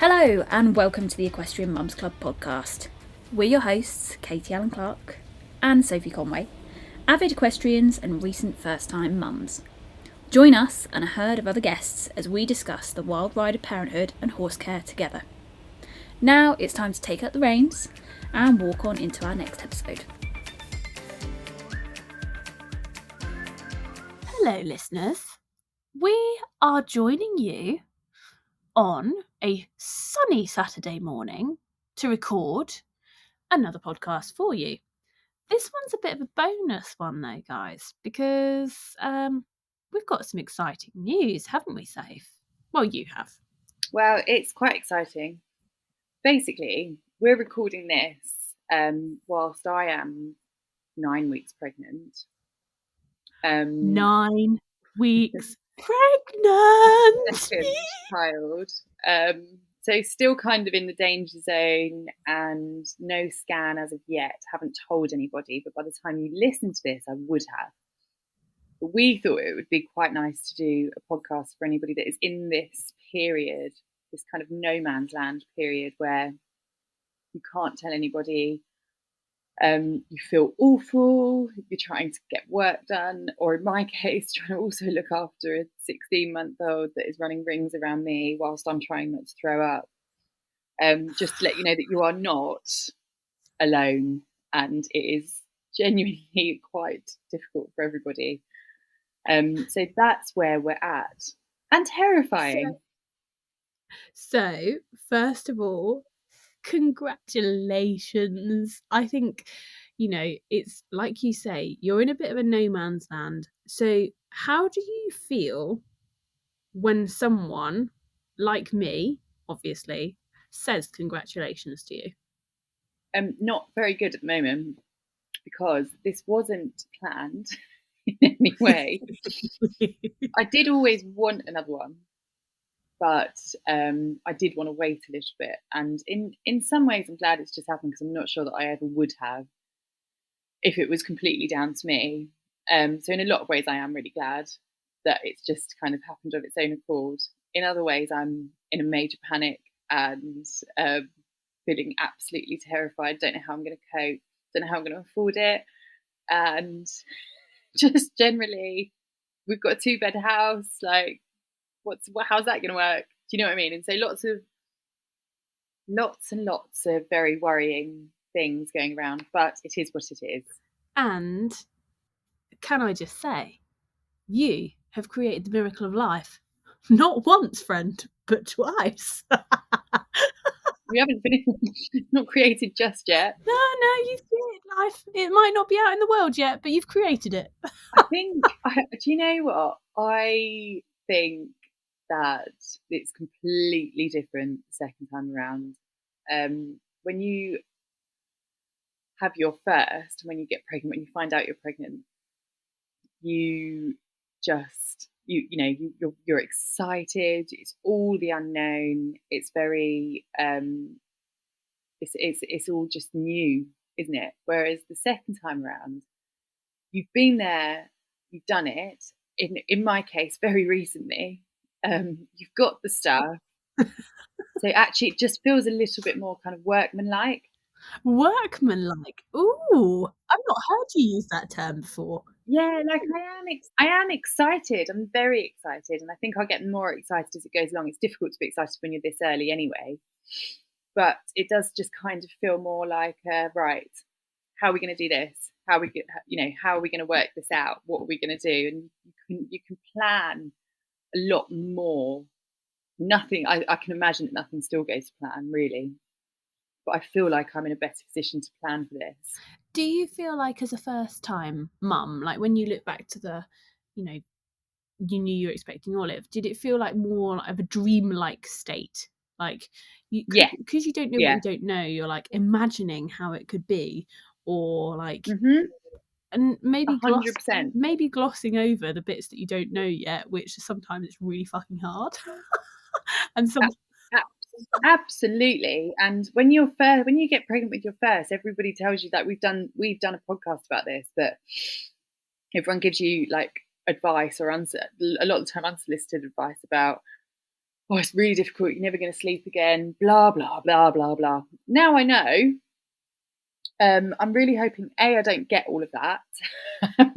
Hello and welcome to the Equestrian Mums Club podcast. We're your hosts, Katie Allen Clark and Sophie Conway, avid equestrians and recent first-time mums. Join us and a herd of other guests as we discuss the wild ride of parenthood and horse care together. Now it's time to take up the reins and walk on into our next episode. Hello, listeners. We are joining you on a sunny Saturday morning to record another podcast for you. This one's a bit of a bonus one, though, guys, because we've got some exciting news, haven't we, Safe? Well, you have. Well, it's quite exciting. Basically, we're recording this whilst I am 9 weeks pregnant. 9 weeks pregnant! Second child. So still kind of in the danger zone and no scan as of yet. Haven't told anybody, but by the time you listen to this, I would have. But we thought it would be quite nice to do a podcast for anybody that is in this period, this kind of no man's land period where you can't tell anybody, you feel awful, you're trying to get work done, or in my case, trying to also look after a 16-month-old that is running rings around me whilst I'm trying not to throw up. Just to let you know that you are not alone, and it is genuinely quite difficult for everybody. So that's where we're at, and terrifying. So, first of all, congratulations. I think, it's like you say, you're in a bit of a no man's land. So, how do you feel when someone like me, obviously, says congratulations to you? Not very good at the moment because this wasn't planned in any way. I did always want another one, but I did want to wait a little bit. And in some ways, I'm glad it's just happened because I'm not sure that I ever would have if it was completely down to me. So in a lot of ways, I am really glad that it's just kind of happened of its own accord. In other ways, I'm in a major panic and feeling absolutely terrified. Don't know how I'm going to cope. Don't know how I'm going to afford it. And just generally, we've got a 2-bed house. Like, how's that going to work? Do you know what I mean? And so lots and lots of very worrying things going around, but it is what it is. And can I just say, you have created the miracle of life. Not once, friend, but twice. We haven't finished, not created just yet. No, you've created life. It might not be out in the world yet, but you've created it. I think, do you know what? I think that it's completely different the second time around. When you have your first, when you get pregnant, when you find out you're pregnant, you just you're excited. It's all the unknown. It's very it's all just new, isn't it? Whereas the second time around, you've been there, you've done it. In my case, very recently, you've got the stuff. So actually, it just feels a little bit more kind of workmanlike. Workmanlike. Ooh, I've not heard you use that term before. Yeah, like I am excited. I'm very excited, and I think I'll get more excited as it goes along. It's difficult to be excited when you're this early anyway, but it does just kind of feel more like, right, how are we going to do this? How are we going to work this out? What are we going to do? And you can plan a lot more. Nothing. I can imagine that nothing still goes to plan, really. But I feel like I'm in a better position to plan for this. Do you feel like, as a first-time mum, like when you look back to the, you knew you were expecting Olive, did it feel like more of a dreamlike state? Like, because you don't know what you don't know, you're like imagining how it could be, or like, and maybe 100%. Glossing over the bits that you don't know yet, which sometimes it's really fucking hard. And absolutely. And when you get pregnant with your first, everybody tells you that we've done a podcast about this, that everyone gives you like advice or a lot of the time unsolicited advice about, oh, it's really difficult, you're never going to sleep again, blah, blah, blah, blah, blah. Now I know, I'm really hoping, A, I don't get all of that. I'm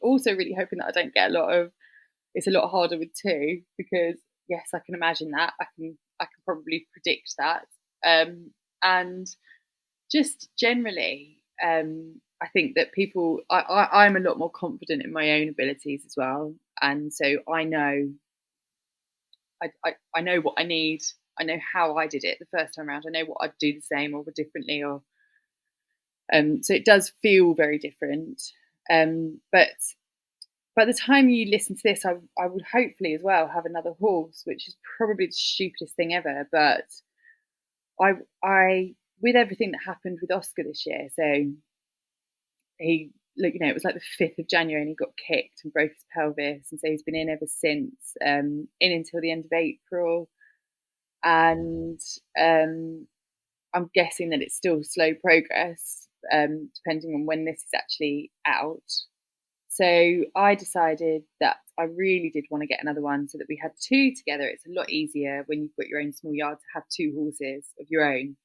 also really hoping that I don't get it's a lot harder with 2, because yes, I can imagine that. I can probably predict that. And just generally, I think that I'm a lot more confident in my own abilities as well. And so I know, I know what I need. I know how I did it the first time around. I know what I'd do the same or differently, or so it does feel very different. But by the time you listen to this, I would hopefully as well have another horse, which is probably the stupidest thing ever. But I with everything that happened with Oscar this year, so he, it was like the 5th of January and he got kicked and broke his pelvis, and so he's been in ever since, in until the end of April. And I'm guessing that it's still slow progress, depending on when this is actually out. So I decided that I really did want to get another one so that we had 2 together. It's a lot easier when you've got your own small yard to have 2 horses of your own,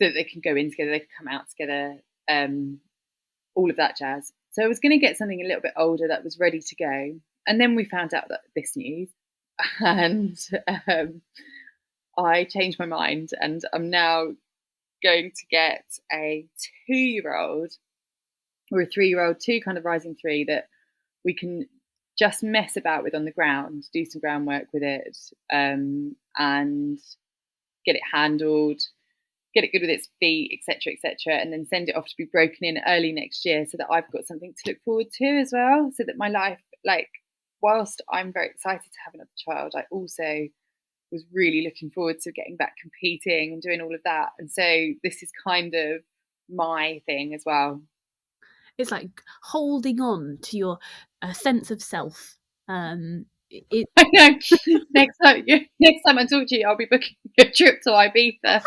so that they can go in together, they can come out together, all of that jazz. So I was going to get something a little bit older that was ready to go. And then we found out that this news, and I changed my mind, and I'm now going to get a 2-year-old or a 3-year-old, 2 kind of rising 3 that we can just mess about with on the ground, do some groundwork with it, and get it handled, get it good with its feet, etc., and then send it off to be broken in early next year, so that I've got something to look forward to as well. So that my life, whilst I'm very excited to have another child, I also was really looking forward to getting back competing and doing all of that. And so this is kind of my thing as well. It's like holding on to your sense of self. I know. Next time I talk to you, I'll be booking a trip to Ibiza. I've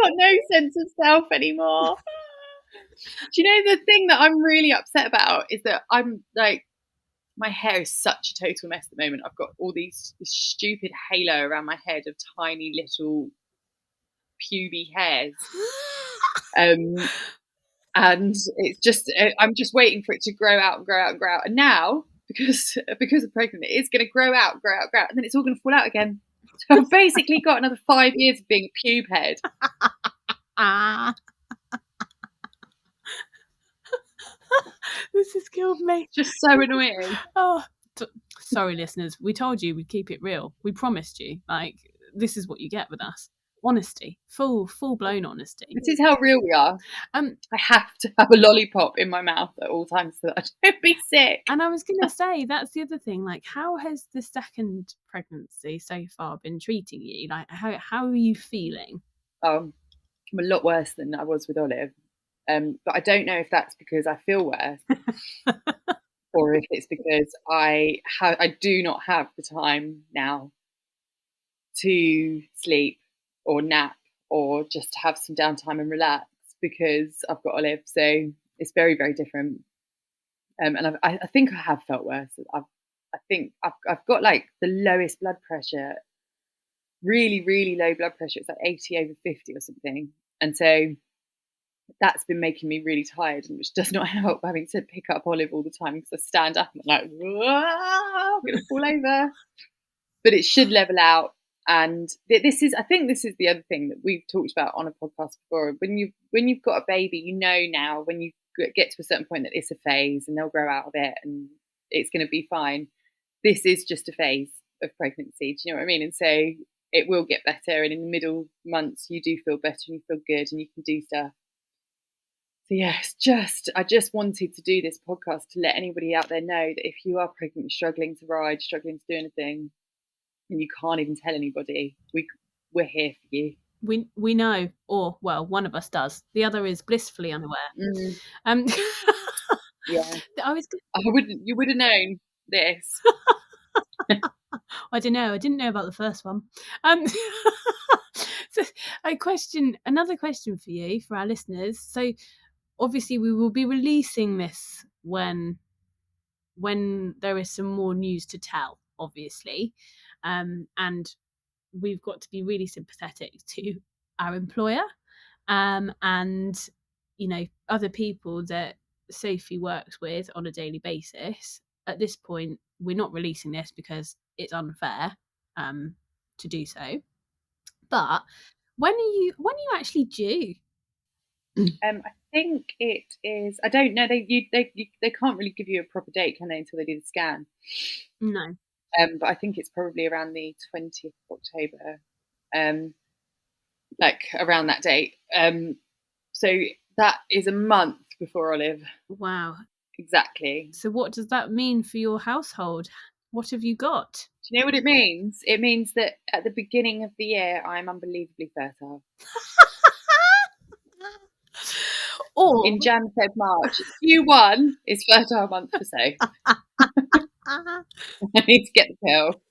got no sense of self anymore. Do you know, the thing that I'm really upset about is that I'm my hair is such a total mess at the moment. I've got all this stupid halo around my head of tiny little puby hairs. And it's just, I'm just waiting for it to grow out and grow out and grow out. And now, because I'm pregnant, it's going to grow out, and then it's all going to fall out again. So I've basically got another 5 years of being a pube head. This has killed me. Just so annoying. Oh, sorry, listeners. We told you we'd keep it real. We promised you. This is what you get with us. Honesty, full blown honesty. This is how real we are. I have to have a lollipop in my mouth at all times so that I don't be sick. And I was going to say, that's the other thing. How has the second pregnancy so far been treating you? How are you feeling? I'm a lot worse than I was with Olive, but I don't know if that's because I feel worse or if it's because I do not have the time now to sleep or nap or just have some downtime and relax, because I've got Olive. So it's very, very different. And I think I have felt worse. I think I've got the lowest blood pressure, really, really low blood pressure. It's 80/50 or something. And so that's been making me really tired, and which does not help having to pick up Olive all the time, because I stand up and I'm I'm going to fall over. But it should level out. And I think this is the other thing that we've talked about on a podcast before. When you've got a baby, now when you get to a certain point that it's a phase and they'll grow out of it and it's going to be fine. This is just a phase of pregnancy. Do you know what I mean? And so it will get better. And in the middle months, you do feel better and you feel good and you can do stuff. So yeah, I just wanted to do this podcast to let anybody out there know that if you are pregnant, struggling to ride, struggling to do anything, and you can't even tell anybody, we're here for you. We know, or well, one of us does. The other is blissfully unaware. Yeah, you would have known this. I don't know. I didn't know about the first one. So another question for you, for our listeners. So obviously we will be releasing this when when there is some more news to tell, obviously. And we've got to be really sympathetic to our employer, and other people that Sophie works with on a daily basis. At this point, we're not releasing this because it's unfair to do so. But when are you actually due? I think it is. I don't know. They can't really give you a proper date, can they, until they do the scan? No. But I think it's probably around the 20th of October, like around that date. So that is a month before Olive. Wow. Exactly. So what does that mean for your household? What have you got? Do you know what it means? It means that at the beginning of the year, I'm unbelievably fertile. Or in Jan, Feb, March, Q1 is fertile month for Soph. I need to get the pill.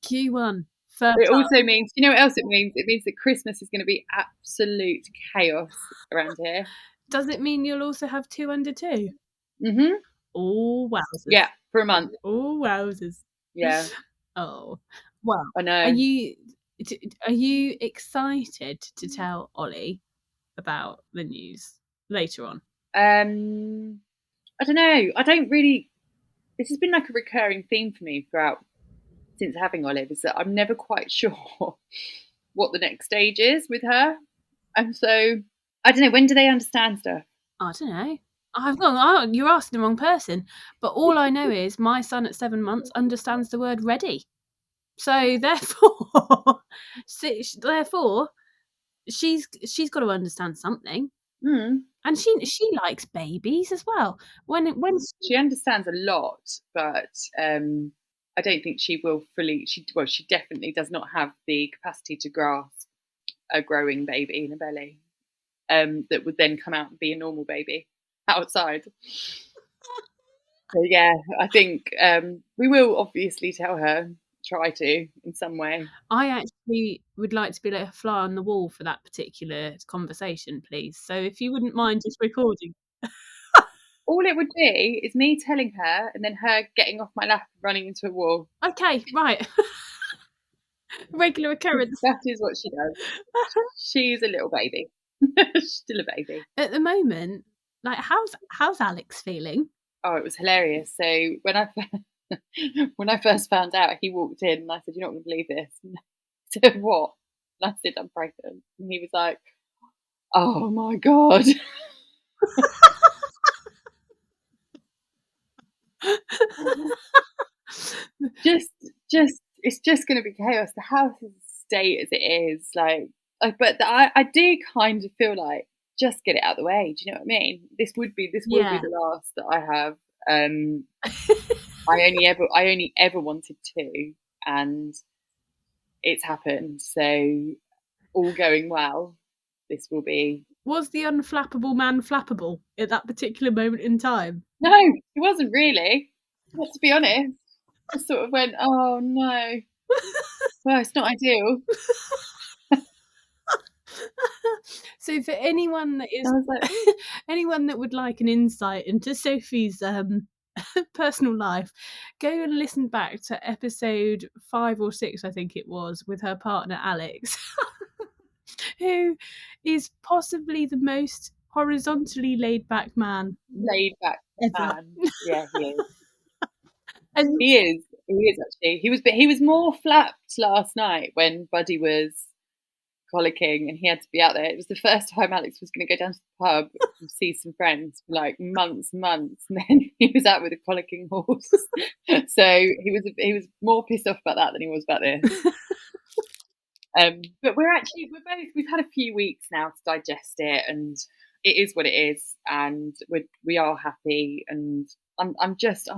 Q1. Fertile. It also means, you know what else it means? It means that Christmas is going to be absolute chaos around here. Does it mean you'll also have 2 under 2? Mm-hmm. Oh, wowzers. Yeah, for a month. Oh, wowzers. Yeah. Oh, well. I know. Are you excited to tell Ollie about the news later on? I don't know. I don't really. This has been like a recurring theme for me throughout since having Olive, is that I'm never quite sure what the next stage is with her. And so I don't know, when do they understand stuff? I don't know. You're asking the wrong person. But all I know is my son at 7 months understands the word ready. So therefore, she's got to understand something. And she likes babies as well. When she understands a lot, but I don't think she will fully. She definitely does not have the capacity to grasp a growing baby in a belly that would then come out and be a normal baby outside. So yeah, I think we will obviously tell her, try to in some way. I actually would like to be like a fly on the wall for that particular conversation, please. So if you wouldn't mind just recording. All it would be is me telling her and then her getting off my lap and running into a wall. Okay, right. Regular occurrence. That is what she does. She's a little baby. Still a baby. At the moment, like how's Alex feeling? Oh, it was hilarious. So when I first found out, he walked in and I said, "You're not going to believe this." And he said, "What?" And I said, "I'm pregnant." And he was like, "Oh my God." It's just going to be chaos. The house is a state as it is. But I do kind of feel like, just get it out of the way. Do you know what I mean? This will be the last that I have. I only ever wanted 2, and it's happened. So all going well, this will be. Was the unflappable man flappable at that particular moment in time? No, it wasn't really. But to be honest, I sort of went, "Oh no, well, it's not ideal." So for anyone that is anyone that would like an insight into Sophie's personal life, go and listen back to episode 5 or 6, I think it was, with her partner Alex, who is possibly the most horizontally laid back man. Yeah, he is. And he is actually. He was more flapped last night when Buddy was colicking and he had to be out there. It was the first time Alex was going to go down to the pub and see some friends for like months, and then he was out with a colicking horse. So he was more pissed off about that than he was about this. But we've had a few weeks now to digest it, and it is what it is, and we are happy. And I'm just a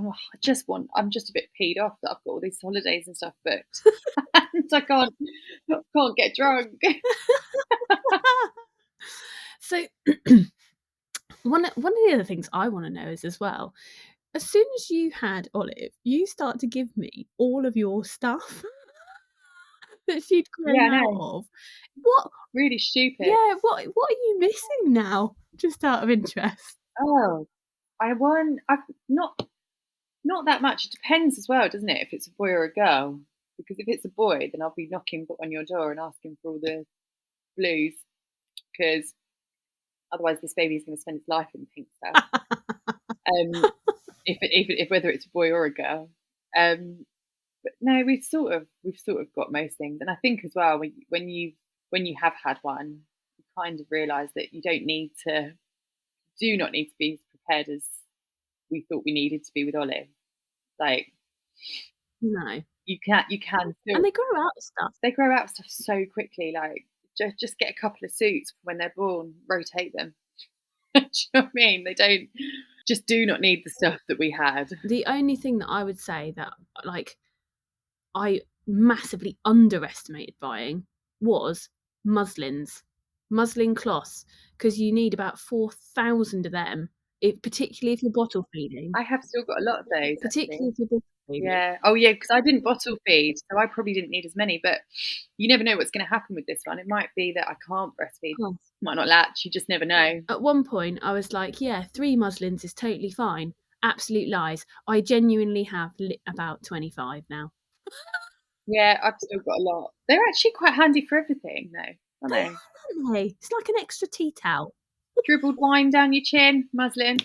bit peed off that I've got all these holidays and stuff booked, and I can't get drunk. So one of the other things I want to know is as well, as soon as you had Olive, you start to give me all of your stuff that she'd grown out of. What? Really stupid. Yeah, what are you missing now? Just out of interest. Oh, I've not that much. It depends as well, doesn't it? If it's a boy or a girl. Because if it's a boy, then I'll be knocking on your door and asking for all the blues, because otherwise this baby is going to spend his life in pink stuff. If whether it's a boy or a girl. But no, we've sort of got most things, and I think as well when you have had one, you kind of realise that you do not need to be as prepared as we thought we needed to be with Olive. Like, No, you can still, and they grow out of stuff. They grow out of stuff so quickly. Like, just get a couple of suits when they're born, rotate them. Do you know what I mean? They do not need the stuff that we had. The only thing that I would say that like I massively underestimated buying was muslin cloths, because you need about 4,000 of them, particularly if you're bottle feeding. I have still got a lot of those, particularly if you're bottle feeding. Yeah. Oh, yeah, because I didn't bottle feed, so I probably didn't need as many. But you never know what's going to happen with this one. It might be that I can't breastfeed. Oh. Might not latch. You just never know. At one point, I was like, yeah, 3 muslins is totally fine. Absolute lies. I genuinely have about 25 now. Yeah, I've still got a lot. They're actually quite handy for everything, though, aren't they? Aren't they? It's like an extra tea towel. Dribbled wine down your chin, muslin.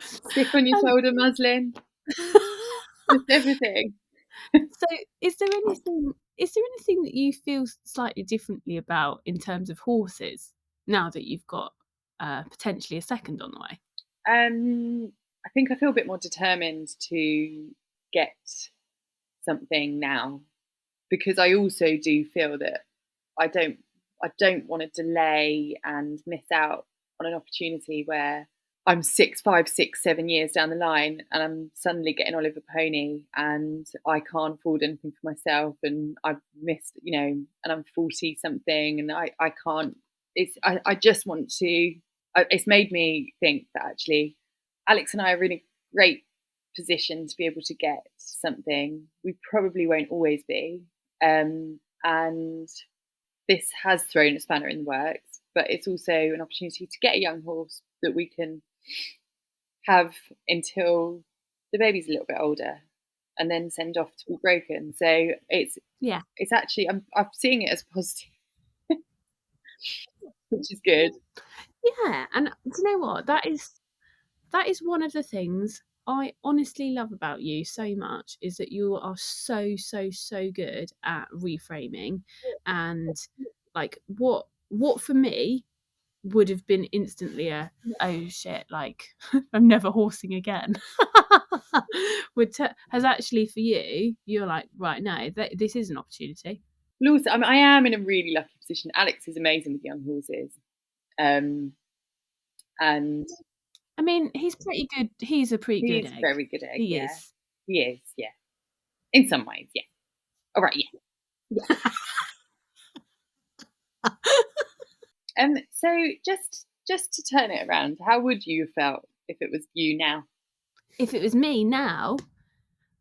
Stick on your shoulder, muslin. Just everything. So, is there anything that you feel slightly differently about in terms of horses now that you've got potentially a second on the way? I think I feel a bit more determined to get something now, because I also do feel that I don't want to delay and miss out on an opportunity where I'm 5, 6, 7 years down the line and I'm suddenly getting Olive a pony and I can't afford anything for myself, and I've missed, and I'm 40 something and I can't. I just want to. It's made me think that actually Alex and I are in a great position to be able to get something. We probably won't always be, and this has thrown a spanner in the works, but it's also an opportunity to get a young horse that we can have until the baby's a little bit older and then send off to be broken. So it's actually, I'm seeing it as positive, which is good. Yeah, and do you know what? That is one of the things I honestly love about you so much, is that you are so good at reframing, and like what for me would have been instantly oh shit, like I'm never horsing again. Has actually, for you, you're like, right, no, this is an opportunity. Well, also, I am in a really lucky position. Alex is amazing with young horses, and I mean, he's pretty good. He's a pretty good egg. He's very good egg. He yeah. is. He is. Yeah. In some ways, yeah. All right. Yeah. So just to turn it around, how would you have felt if it was you now? If it was me now,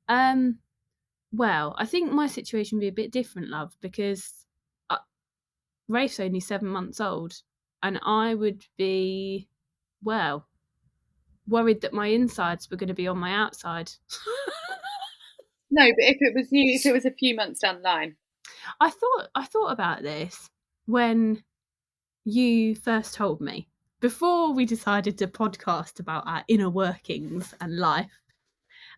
well, I think my situation would be a bit different, love, because Rafe's only 7 months old, and I would be, well, worried that my insides were going to be on my outside. No, but if it was you, if it was a few months down the line. I thought about this when you first told me, before we decided to podcast about our inner workings and life.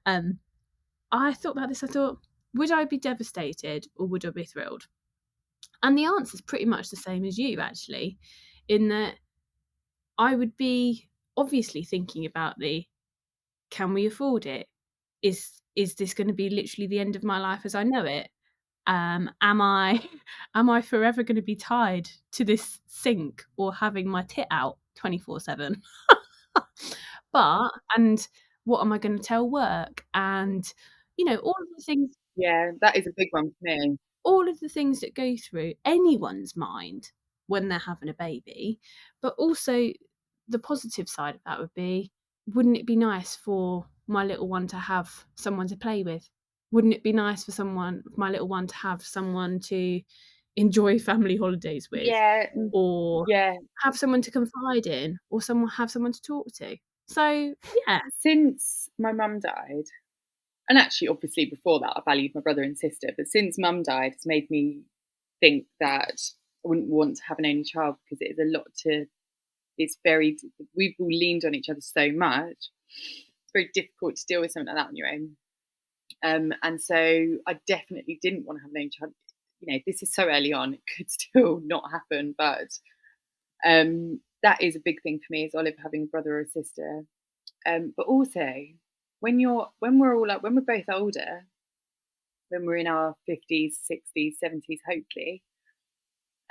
I thought about this. I thought, would I be devastated or would I be thrilled? And the answer is pretty much the same as you, actually, in that I would be obviously thinking about can we afford it? Is this going to be literally the end of my life as I know it? Am I forever going to be tied to this sink or having my tit out 24/7? And what am I going to tell work? And all of the things. Yeah, that is a big one for me. All of the things that go through anyone's mind when they're having a baby, but also the positive side of that would be, wouldn't it be nice for my little one to have someone to play with? Wouldn't it be nice for my little one to have someone to enjoy family holidays with, Yeah. or Yeah. have someone to confide in, or have someone to talk to. So yeah, Since my mum died, and actually obviously before that I valued my brother and sister, but since mum died, it's made me think that I wouldn't want to have an only child, because it is a lot to, we've all leaned on each other so much. It's very difficult to deal with something like that on your own. And so I definitely didn't want to have an only child. You know, this is so early on, it could still not happen, but that is a big thing for me, is Olive having a brother or a sister. But also when we're both older, when we're in our 50s, 60s, 70s, hopefully,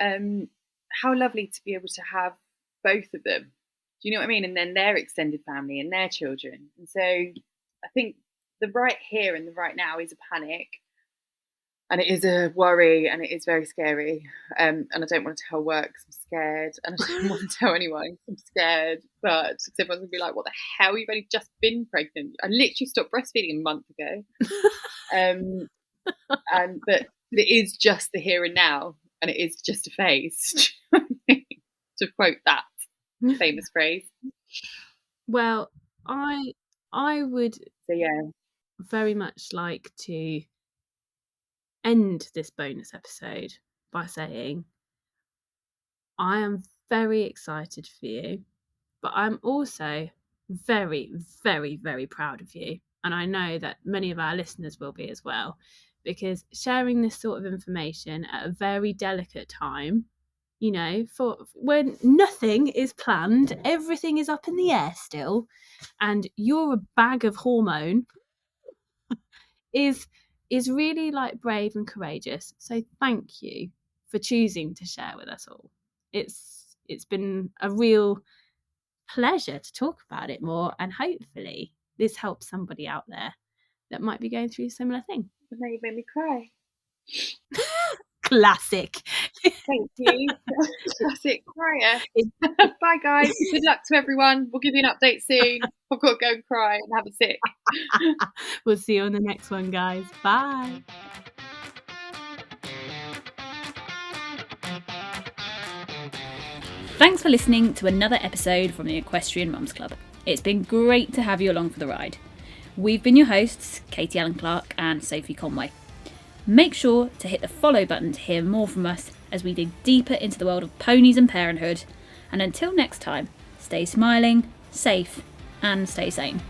how lovely to be able to have both of them. Do you know what I mean? And then their extended family and their children. And so I think the right here and the right now is a panic, and it is a worry, and it is very scary. And I don't want to tell work 'cause I'm scared, and I don't want to tell anyone 'cause I'm scared. But everyone's gonna be like, "What the hell? You've only just been pregnant." I literally stopped breastfeeding a month ago. But it is just the here and now, and it is just a phase. To quote that famous phrase. well, I would So yeah, very much like to end this bonus episode by saying I am very excited for you, but I'm also very, very, very proud of you. And I know that many of our listeners will be as well, because sharing this sort of information at a very delicate time, you know, for when nothing is planned, everything is up in the air still, and you're a bag of hormone, is really like brave and courageous. So thank you for choosing to share with us all. It's been a real pleasure to talk about it more, and hopefully this helps somebody out there that might be going through a similar thing. now you made me cry. Classic. Thank you. Classic crier. Bye guys. Good luck to everyone. We'll give you an update soon. I've got to go and cry and have a sip. We'll see you on the next one, guys. Bye. Thanks for listening to another episode from the Equestrian Mums Club. It's been great to have you along for the ride. We've been your hosts, Katie Allen Clark and Sophie Conway. Make sure to hit the follow button to hear more from us as we dig deeper into the world of ponies and parenthood. And until next time, stay smiling, safe, and stay sane.